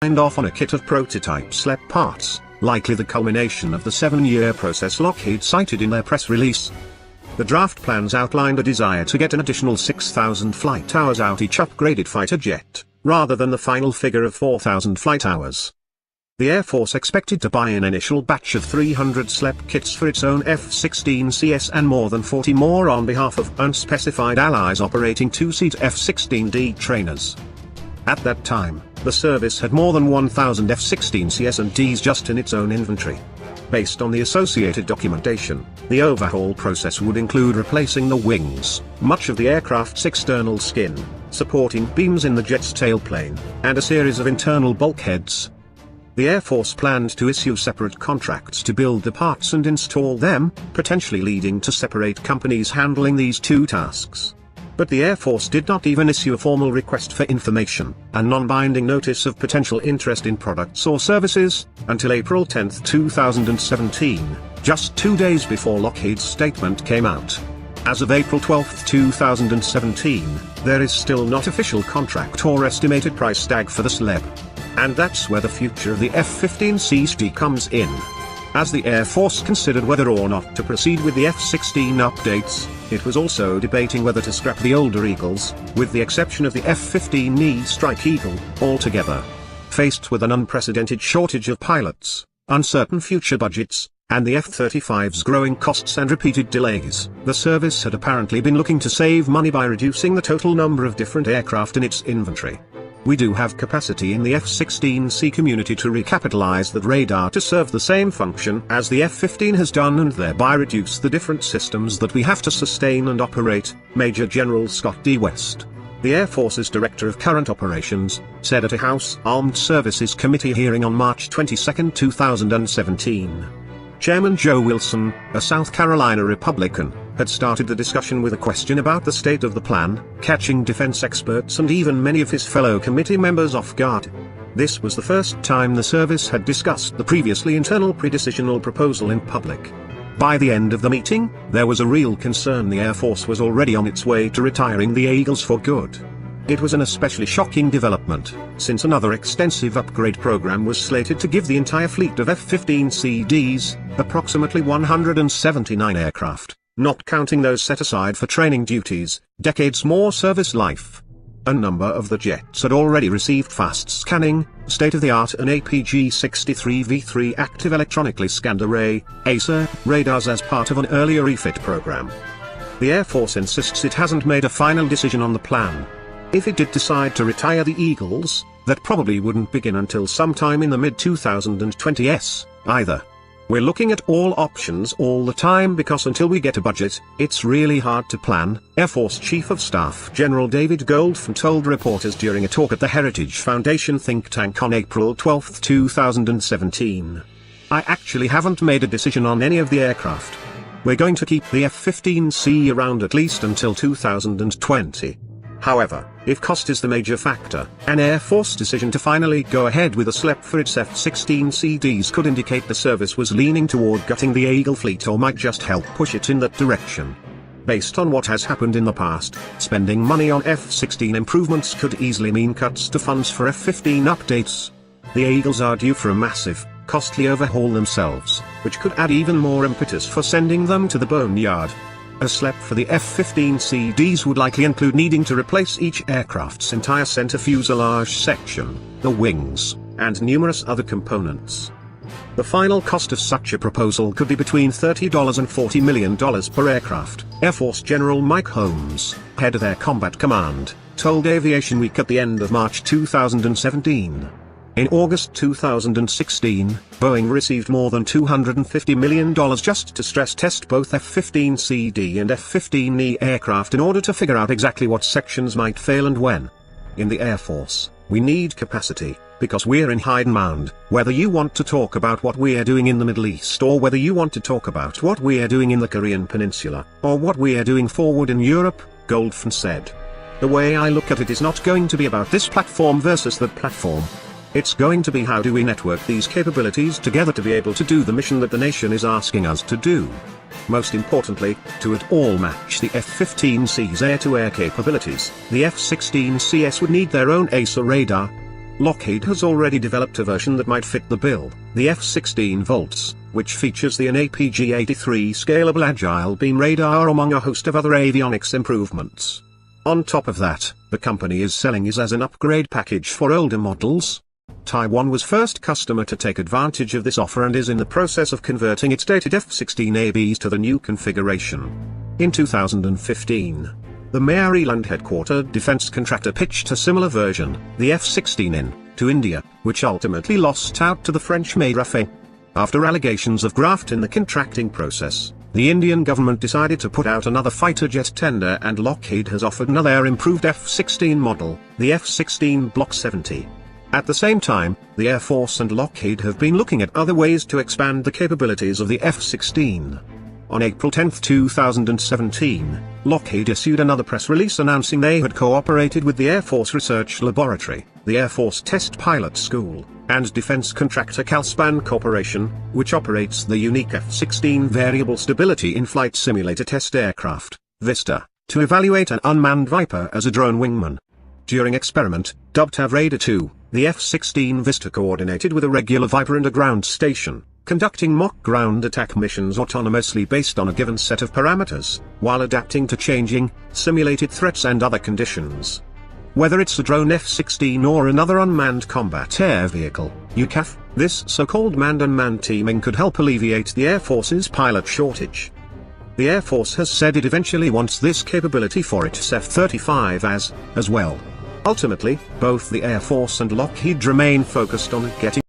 signed off on a kit of prototype SLEP parts, likely the culmination of the 7-year process Lockheed cited in their press release. The draft plans outlined a desire to get an additional 6,000 flight hours out each upgraded fighter jet, rather than the final figure of 4,000 flight hours. The Air Force expected to buy an initial batch of 300 SLEP kits for its own F-16CS and more than 40 more on behalf of unspecified allies operating two-seat F-16D trainers. At that time, the service had more than 1,000 F-16Cs and Ds just in its own inventory. Based on the associated documentation, the overhaul process would include replacing the wings, much of the aircraft's external skin, supporting beams in the jet's tailplane, and a series of internal bulkheads. The Air Force planned to issue separate contracts to build the parts and install them, potentially leading to separate companies handling these two tasks. But the Air Force did not even issue a formal request for information, a non-binding notice of potential interest in products or services, until April 10, 2017, just 2 days before Lockheed's statement came out. As of April 12, 2017, there is still not official contract or estimated price tag for the SLEP. And that's where the future of the F-15C comes in. As the Air Force considered whether or not to proceed with the F-16 updates, it was also debating whether to scrap the older Eagles, with the exception of the F-15E Strike Eagle, altogether. Faced with an unprecedented shortage of pilots, uncertain future budgets, and the F-35's growing costs and repeated delays, the service had apparently been looking to save money by reducing the total number of different aircraft in its inventory. We do have capacity in the F-16C community to recapitalize that radar to serve the same function as the F-15 has done and thereby reduce the different systems that we have to sustain and operate, Major General Scott D. West, the Air Force's Director of Current Operations, said at a House Armed Services Committee hearing on March 22, 2017. Chairman Joe Wilson, a South Carolina Republican, had started the discussion with a question about the state of the plan, catching defense experts and even many of his fellow committee members off guard. This was the first time the service had discussed the previously internal pre-decisional proposal in public. By the end of the meeting, there was a real concern the Air Force was already on its way to retiring the Eagles for good. It was an especially shocking development, since another extensive upgrade program was slated to give the entire fleet of F-15CDs, approximately 179 aircraft, not counting those set aside for training duties, decades more service life. A number of the jets had already received fast scanning, state-of-the-art and APG-63V3 active electronically scanned array, ASA, radars as part of an earlier refit program. The Air Force insists it hasn't made a final decision on the plan. If it did decide to retire the Eagles, that probably wouldn't begin until sometime in the mid-2020s, either. We're looking at all options all the time because until we get a budget, it's really hard to plan, Air Force Chief of Staff General David Goldfein told reporters during a talk at the Heritage Foundation think tank on April 12, 2017. I actually haven't made a decision on any of the aircraft. We're going to keep the F-15C around at least until 2020. However, if cost is the major factor, an Air Force decision to finally go ahead with a SLEP for its F-16CDs could indicate the service was leaning toward gutting the Eagle fleet or might just help push it in that direction. Based on what has happened in the past, spending money on F-16 improvements could easily mean cuts to funds for F-15 updates. The Eagles are due for a massive, costly overhaul themselves, which could add even more impetus for sending them to the boneyard. A SLEP for the F-15CDs would likely include needing to replace each aircraft's entire center fuselage section, the wings, and numerous other components. The final cost of such a proposal could be between $30 and $40 million per aircraft, Air Force General Mike Holmes, head of Air Combat Command, told Aviation Week at the end of March 2017. In August 2016, Boeing received more than $250 million just to stress test both F-15CD and F-15E aircraft in order to figure out exactly what sections might fail and when. In the Air Force, we need capacity, because we're in hide and mound, whether you want to talk about what we're doing in the Middle East or whether you want to talk about what we're doing in the Korean Peninsula, or what we're doing forward in Europe, Goldfein said. The way I look at it is not going to be about this platform versus that platform. It's going to be how do we network these capabilities together to be able to do the mission that the nation is asking us to do. Most importantly, to at all match the F-15C's air-to-air capabilities, the F-16CS would need their own ASA radar. Lockheed has already developed a version that might fit the bill, the F-16 Volts, which features the APG-83 scalable agile beam radar among a host of other avionics improvements. On top of that, the company is selling it as an upgrade package for older models. Taiwan was first customer to take advantage of this offer and is in the process of converting its dated F-16ABs to the new configuration. In 2015, the Maryland-headquartered defense contractor pitched a similar version, the F-16N, to India, which ultimately lost out to the French-made Rafale. After allegations of graft in the contracting process, the Indian government decided to put out another fighter jet tender, and Lockheed has offered another improved F-16 model, the F-16 Block 70. At the same time, the Air Force and Lockheed have been looking at other ways to expand the capabilities of the F-16. On April 10, 2017, Lockheed issued another press release announcing they had cooperated with the Air Force Research Laboratory, the Air Force Test Pilot School, and defense contractor Calspan Corporation, which operates the unique F-16 Variable Stability in-Flight Simulator Test Aircraft, VISTA, to evaluate an unmanned Viper as a drone wingman. During experiment, dubbed Tavraider 2, the F-16 VISTA coordinated with a regular Viper and a ground station, conducting mock ground attack missions autonomously based on a given set of parameters, while adapting to changing, simulated threats and other conditions. Whether it's a drone F-16 or another unmanned combat air vehicle, UCAF, this so-called manned-unmanned teaming could help alleviate the Air Force's pilot shortage. The Air Force has said it eventually wants this capability for its F-35 as well. Ultimately, both the Air Force and Lockheed remain focused on getting